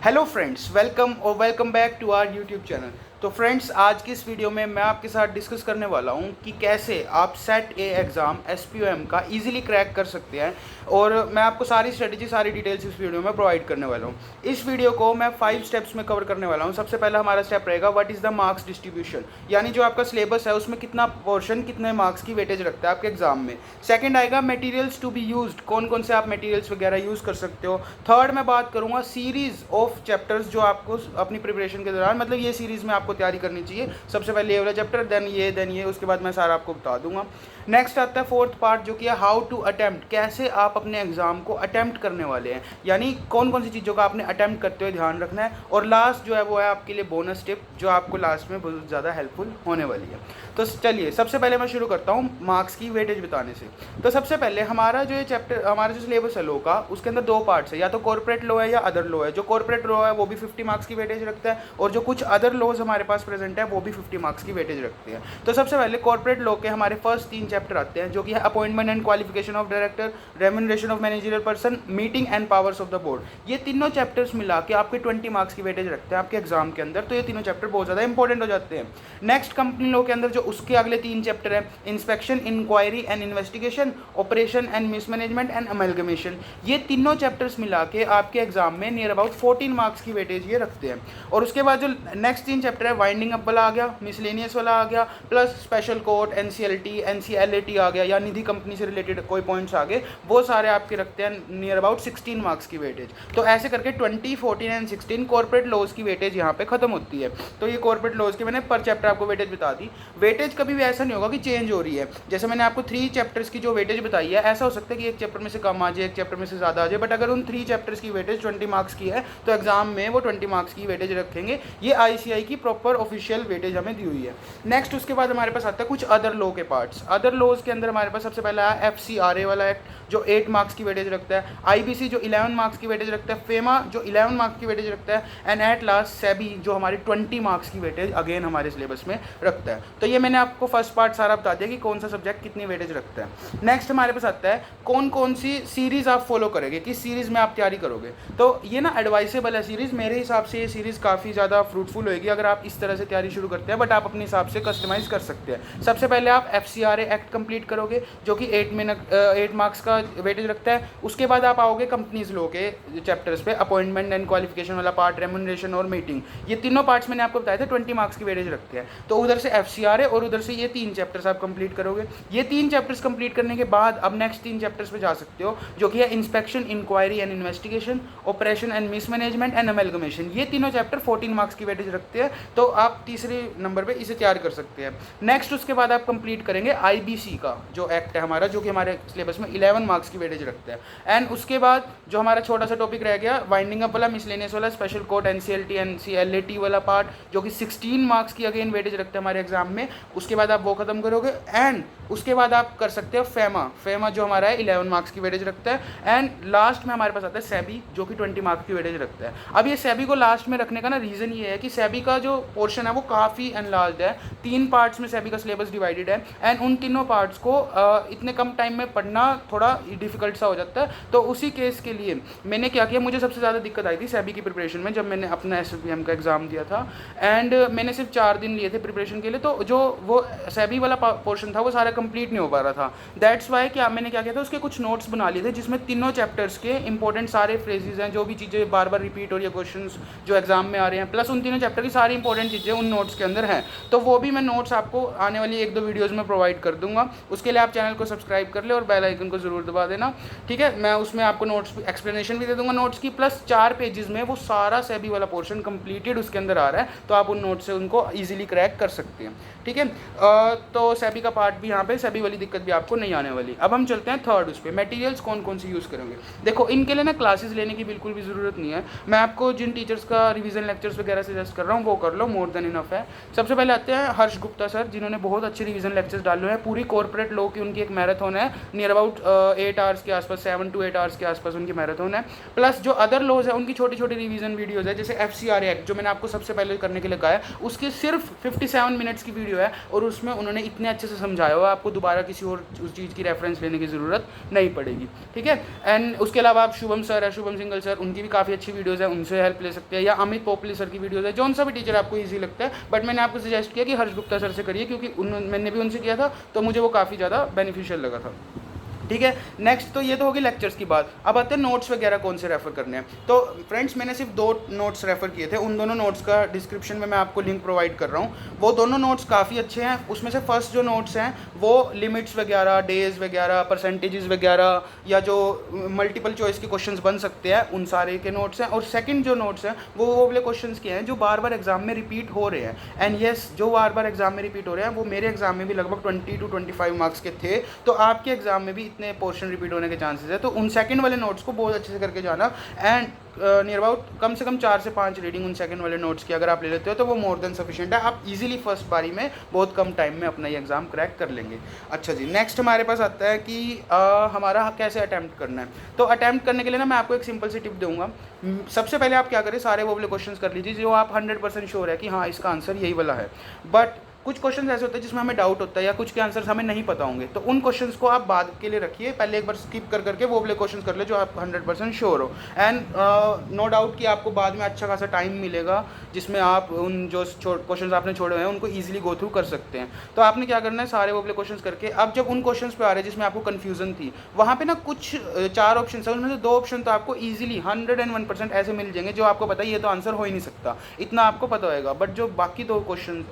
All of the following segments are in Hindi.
Hello friends, welcome back to our YouTube channel. तो फ्रेंड्स, आज की इस वीडियो में मैं आपके साथ डिस्कस करने वाला हूं कि कैसे आप सेट ए एग्ज़ाम SPM का इजीली क्रैक कर सकते हैं। और मैं आपको सारी स्ट्रेटजी, सारी डिटेल्स इस वीडियो में प्रोवाइड करने वाला हूं। इस वीडियो को मैं 5 स्टेप्स में कवर करने वाला हूं। सबसे पहला हमारा स्टेप रहेगा what is the marks distribution, यानी जो आपका सिलेबस है उसमें कितना पोर्शन, कितने मार्क्स की वेटेज रखता है आपके एग्जाम में। सेकंड आएगा मटेरियल्स टू बी यूज्ड, कौन कौन से आप मटेरियल्स वगैरह यूज़ कर सकते हो। थर्ड मैं बात करूँगा सीरीज़ ऑफ चैप्टर्स जो आपको अपनी प्रिपरेशन के दौरान, मतलब ये सीरीज़ में आपको तैयारी करनी चाहिए। सबसे पहले ये वाला चैप्टर, देन ये, उसके बाद मैं सारा आपको बता दूंगा। नेक्स्ट आता है फोर्थ पार्ट, जो कि है हाउ टू अटेम्प्ट, कैसे आप अपने एग्जाम को अटेम्प्ट करने वाले हैं, यानी कौन कौन सी चीज़ों का आपने अटेम्प्ट करते हुए ध्यान रखना है। और लास्ट जो है वो है आपके लिए बोनस टिप, जो आपको लास्ट में बहुत ज़्यादा हेल्पफुल होने वाली है। तो चलिए सबसे पहले मैं शुरू करता हूँ मार्क्स की वेटेज बताने से। तो सबसे पहले हमारा जो ये चैप्टर, हमारा जो सिलेबस है लॉ का, उसके अंदर दो पार्ट्स है, या तो कॉर्पोरेट लॉ है या अदर लॉ है। जो कॉर्पोरेट लॉ है वो भी 50 मार्क्स की वेटेज रखता है, और जो कुछ अदर लॉज हमारे पास प्रेजेंट है वो भी 50 मार्क्स की वेटेज रखते हैं। तो सबसे पहले कॉर्पोरेट लॉ के हमारे फर्स्ट 3 चैप्टर आते हैं, जो कि है appointment and qualification of director, remuneration of managerial person, meeting and powers of the board. ये तीनों चैप्टर्स मिला के आपके 20 मार्क्स की वेटेज रखते हैं आपके एग्जाम के अंदर। तो ये तीनों चैप्टर बहुत ज़्यादा इंपॉर्टेंट हो जाते हैं। नेक्स्ट कंपनी लॉ के अंदर जो उसके अगले 3 चैप्टर है, inspection, inquiry and investigation, operation and mismanagement and amalgamation. ये तीनों चैप्टर्स मिला के आपके एग्जाम में नियर अबाउट 14 मार्क्स की वेटेज ये रखते हैं। और उसके बाद जो नेक्स्ट 3 चैप्टर है, वाइंडिंग अप वाला आ गया, मिसलेनियस वाला आ गया, plus special court, NCLT, NCLAT आ गया, या निधि कंपनी से रिलेटेड कोई पॉइंट्स आ गए, वो सारे आपके रखते हैं नियर अबाउट 16 मार्क्स की वेटेज। तो ऐसे करके 20, 14 एंड 16 कॉर्पोरेट लॉज की वेटेज यहाँ पे खत्म होती है। तो ये कॉर्पोरेट लॉज की मैंने पर चैप्टर आपको वेटेज बता दी। वेटेज कभी भी ऐसा नहीं होगा कि चेंज हो रही है। जैसे मैंने आपको 3 चैप्टर्स की जो वेटेज बताई है, ऐसा हो सकता है कि एक चैप्टर में से कम आ जाए, एक चैप्टर में से ज़्यादा आ जाए, बट अगर उन 3 चैप्टर्स की वेटेज 20 मार्क्स की है तो एग्जाम में वो 20 मार्क्स की वेटेज रखेंगे। ये ICAI की प्रॉपर ऑफिशियल वेटेज हमें दी हुई है। नेक्स्ट उसके बाद हमारे पास आता है कुछ अदर लॉ के पार्ट्स। अदर लॉज के अंदर हमारे पास सबसे पहला है FCRA वाला एक्ट, जो 8 मार्क्स की वेटेज रखता है, IBC जो 11 मार्क्स की वेटेज रखता है, फेमा जो 11 मार्क्स की वेटेज रखता है, एंड एट लास्ट सेबी जो हमारे 20 मार्क्स की वेटेज अगेन हमारे सिलेबस में रखता है। तो ये मैंने आपको फर्स्ट पार्ट सारा बता दिया कि कौन सा सब्जेक्ट कितनी वेटेज रखता है। नेक्स्ट हमारे पास आता है कौन कौन सी सीरीज़ आप फॉलो करोगे, किस सीरीज़ में आप तैयारी करोगे। तो ये ना एडवाइसेबल है सीरीज़, मेरे हिसाब से ये सीरीज़ काफ़ी ज़्यादा फ्रूटफुल होगी अगर आप इस तरह से तैयारी शुरू करते हैं, बट आप अपने हिसाब से कस्टमाइज़ कर सकते हैं। सबसे पहले आप FCRA एक्ट कंप्लीट करोगे, जो कि 8 मार्क्स का वेटेज रखता है। उसके बाद आप आओगे कंपनीज लॉ के चैप्टर्स पे, अपॉइंटमेंट एंड क्वालिफिकेशन वाला पार्ट, रेम्यूनरेशन और मीटिंग। ये तीनों पार्ट्स मैंने आपको बताए थे 20 मार्क्स की वेटेज रखते हैं। तो उधर से FCRA और उधर से ये 3 चैप्टर्स आप कंप्लीट करोगे। ये 3 चैप्टर्स कंप्लीट करने के बाद अब नेक्स्ट 3 चैप्टर्स पे जा सकते हो, जो कि है inspection, inquiry and investigation, operation and mismanagement and amalgamation. ये तीनों चैप्टर 14 मार्क्स की वेटेज रखते हैं, तो आप तीसरे नंबर पे इसे तैयार कर सकते हैं। नेक्स्ट उसके बाद आप कंप्लीट करेंगे IBC का जो एक्ट है हमारा, जो कि हमारे सिलेबस में 11 मार्क्स की वेटेज रखता है। एंड उसके बाद जो हमारा छोटा सा टॉपिक रह गया, वाइंडिंग अप वाला, मिसलेनियस वाला, स्पेशल कोर्ट, NCLT, NCLAT वाला पार्ट, जो कि 16 मार्क्स की अगेन वेटेज रखते हैं हमारे एग्जाम में। उसके बाद आप वो खत्म करोगे, एंड उसके बाद आप कर सकते हो फेमा जो हमारा है 11 मार्क्स की वेटेज रखता है। एंड लास्ट में हमारे पास आता है सेबी, जो कि 20 मार्क्स की वेटेज रखता है। अब ये सेबी को लास्ट में रखने का ना रीज़न ये है कि सेबी का जो पोर्शन है वो काफ़ी एनलार्ज्ड है, 3 पार्ट्स में सेबी का सिलेबस डिवाइडेड है, एंड उन तीनों पार्ट्स को इतने कम टाइम में पढ़ना थोड़ा डिफिकल्ट सा हो जाता है। तो उसी केस के लिए मैंने क्या किया, मुझे सबसे ज़्यादा दिक्कत आई थी सेबी की प्रिपरेशन में जब मैंने अपना SPM का एग्ज़ाम दिया था, एंड मैंने सिर्फ 4 दिन लिए थे प्रिपरेशन के लिए। तो जो वो सेबी वाला पोर्शन था वो सारा कंप्लीट नहीं हो पा रहा था। दैट्स वाई क्या मैंने क्या किया था, उसके कुछ नोट्स बना लिए थे जिसमें तीनों चैप्टर्स के इंपॉर्टेंट सारे फ्रेजेस हैं, जो भी चीज़ें बार बार रिपीट हो रही है क्वेश्चंस जो एग्जाम में आ रहे हैं, प्लस उन तीनों चैप्टर की सारी इंपॉर्टेंट चीज़ें उन नोट्स के अंदर हैं। तो वो भी मैं नोट्स आपको आने वाली 1-2 वीडियोज़ में प्रोवाइड कर दूंगा। उसके लिए आप चैनल को सब्सक्राइब कर ले और बेल आइकन को जरूर दबा देना, ठीक है। मैं उसमें आपको नोट्स एक्सप्लेनेशन भी दे दूंगा नोट्स की, प्लस 4 पेजेस में वो सारा सेबी वाला पोर्शन कंप्लीटेड उसके अंदर आ रहा है, तो आप उन नोट्स से उनको ईजिली क्रैक कर सकते हैं, ठीक है। तो सेबी का पार्ट भी यहाँ पे, सेबी वाली दिक्कत भी आपको नहीं आने वाली। अब हम चलते हैं थर्ड उस पर, मटेरियल्स कौन कौन सी यूज़ करेंगे। देखो इनके लिए ना क्लासेस लेने की बिल्कुल भी ज़रूरत नहीं है, मैं आपको जिन टीचर्स का रिवीजन लेक्चर्स वगैरह सजेस्ट कर रहा हूँ वो कर लो, मोर देन इनफ है। सबसे पहले आते हैं हर्ष गुप्ता सर, जिन्होंने बहुत अच्छे रिवीजन लेक्चर्स डाले हुए हैं। पूरी कॉर्पोरेट लॉ की उनकी एक मैराथन है, नियर अबाउट 8 आवर्स के आसपास, 7 to 8 आवर्स के आसपास उनकी मैराथन है। प्लस जो अदर लॉज है उनकी छोटी छोटी रिवीजन वीडियोज़ है, जैसे FCRA एक्ट जो मैंने आपको सबसे पहले करने के लिए कहा है, उसकी सिर्फ 57 मिनट्स की वीडियो है और उसमें उन्होंने इतने अच्छे से समझाया हुआ, आपको दोबारा किसी और उस चीज़ की रेफरेंस लेने की ज़रूरत नहीं पड़ेगी, ठीक है। एंड उसके अलावा आप शुभम सर है, शुभम सिंगल सर, उनकी भी काफ़ी अच्छी वीडियोज़ है, उनसे हेल्प ले सकते हैं। या अमित पोपली सर की वीडियोज़ है, जौन सा भी टीचर आपको ईजी लगता है, बट मैंने आपको सजेस्ट किया कि हर्ष गुप्ता सर से करिए, क्योंकि मैंने भी उनसे किया था तो मुझे वो काफ़ी ज़्यादा बेनिफिशियल लगा था, ठीक है। नेक्स्ट तो ये तो होगी लेक्चर्स की बात। अब आते हैं नोट्स वगैरह कौन से रेफर करने हैं। तो फ्रेंड्स मैंने सिर्फ 2 नोट्स रेफर किए थे, उन दोनों नोट्स का डिस्क्रिप्शन में मैं आपको लिंक प्रोवाइड कर रहा हूँ। वो दोनों नोट्स काफ़ी अच्छे हैं। उसमें से फर्स्ट जो नोट्स हैं वो लिमिट्स वगैरह, डेज वगैरह, परसेंटेजेस वगैरह, या जो मल्टीपल चॉइस के क्वेश्चन बन सकते हैं उन सारे के नोट्स हैं। और सेकेंड जो नोट्स हैं वो वाले क्वेश्चन के हैं जो बार बार एग्जाम में रिपीट हो रहे हैं। एंड येस, जो बार बार एग्जाम में रिपीट हो रहे हैं वो मेरे एग्जाम में भी लगभग 20 to 25 मार्क्स के थे, तो आपके एग्जाम में भी इतने पोर्शन रिपीट के चांसेस है। तो उन सेकंड वाले नोट्स को बहुत अच्छे से करके जाना। एंड नियर अबाउट कम से कम 4 से 5 रीडिंग उन सेकंड वाले नोट्स की अगर आप ले लेते हो तो वो मोर देन सफिशिएंट है। आप इजीली फर्स्ट बारी में बहुत कम टाइम में अपना ये एग्जाम क्रैक कर लेंगे। अच्छा जी, नेक्स्ट हमारे पास आता है कि हमारा कैसे अटैम्प्ट करना है। तो अटैम्प्ट करने के लिए ना मैं आपको एक सिंपल सी टिप दूंगा। सबसे पहले आप क्या करें, सारे वो वाले क्वेश्चन कर लीजिए जो आप 100% श्योर है कि हाँ इसका आंसर यही वाला है। बट कुछ क्वेश्चन ऐसे होते हैं जिसमें हमें डाउट होता है या कुछ के आंसर्स हमें नहीं पता होंगे, तो उन क्वेश्चंस को आप बाद के लिए रखिए। पहले एक बार स्किप कर करके वो वाले क्वेश्चंस कर ले जो आप 100% श्योर हो। एंड नो डाउट कि आपको बाद में अच्छा खासा टाइम मिलेगा जिसमें आप उन जो क्वेश्चंस आपने छोड़े हुए हैं उनको ईजिली गो थ्रू कर सकते हैं। तो आपने क्या करना है, सारे वो वाले क्वेश्चंस करके अब जब उन क्वेश्चंस पे आ रहे हैं जिसमें आपको कन्फ्यूजन थी, वहाँ पे ना कुछ 4 ऑप्शन है, उनमें से 2 ऑप्शन तो आपको ईजिली 101% ऐसे मिल जाएंगे जो आपको पता है ये तो आंसर हो ही नहीं सकता, इतना आपको पता होएगा। बट जो बाकी 2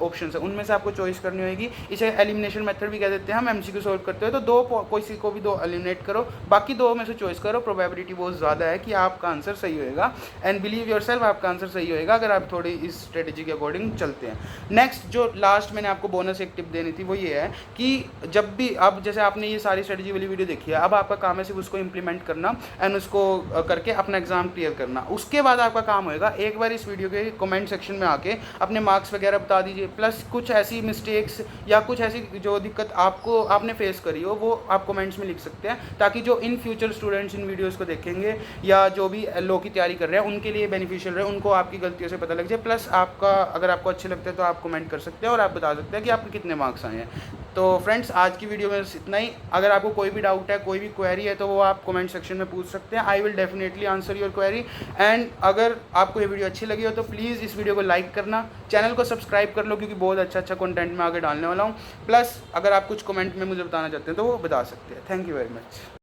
ऑप्शन है उनमें से आपको चॉइस करनी होगी। इसे एलिमिनेशन मेथड भी कह देते हैं। हम MCQ सॉल्व करते हैं तो 2 किसी को भी 2 एलिमिनेट करो, बाकी 2 में से चॉइस करो। प्रोबेबिलिटी बहुत ज़्यादा है कि आपका आंसर सही होएगा। एंड बिलीव योरसेल्फ, आपका आंसर सही होएगा अगर आप थोड़ी इस स्ट्रेटेजी के अकॉर्डिंग चलते हैं। नेक्स्ट जो लास्ट मैंने आपको बोनस एक टिप देनी थी वो ये है कि जब भी अब जैसे आपने ये सारी स्ट्रेटेजी वाली वीडियो देखी है, अब आपका काम है सिर्फ उसको इंप्लीमेंट करना एंड उसको करके अपना एग्जाम क्लियर करना। उसके बाद आपका काम होएगा एक बार इस वीडियो के कमेंट सेक्शन में आके अपने मार्क्स वगैरह बता दीजिए, प्लस कुछ ऐसी मिस्टेक्स या कुछ ऐसी जो दिक्कत आपने फेस करी हो वो आप कमेंट्स में लिख सकते हैं, ताकि जो in future students in videos को देखेंगे या जो भी लॉ की तैयारी कर रहे हैं उनके लिए बेनिफिशियल रहे, उनको आपकी गलतियों से पता लग जाए। प्लस आपका अगर आपको अच्छे लगते हैं तो आप कमेंट कर सकते हैं और आप बता सकते हैं कि आपके कितने मार्क्स आए हैं। तो फ्रेंड्स आज की वीडियो में इतना ही। अगर आपको कोई भी डाउट है, कोई भी क्वेरी है तो वो आप कमेंट सेक्शन में पूछ सकते हैं। I will definitely answer your query. And अगर आपको ये वीडियो अच्छी लगी हो तो प्लीज़ इस वीडियो को लाइक करना, चैनल को सब्सक्राइब कर लो क्योंकि बहुत अच्छा कंटेंट मैं आगे डालने वाला हूँ। प्लस अगर आप कुछ कमेंट में मुझे बताना चाहते हैं तो वो बता सकते हैं। Thank you very much.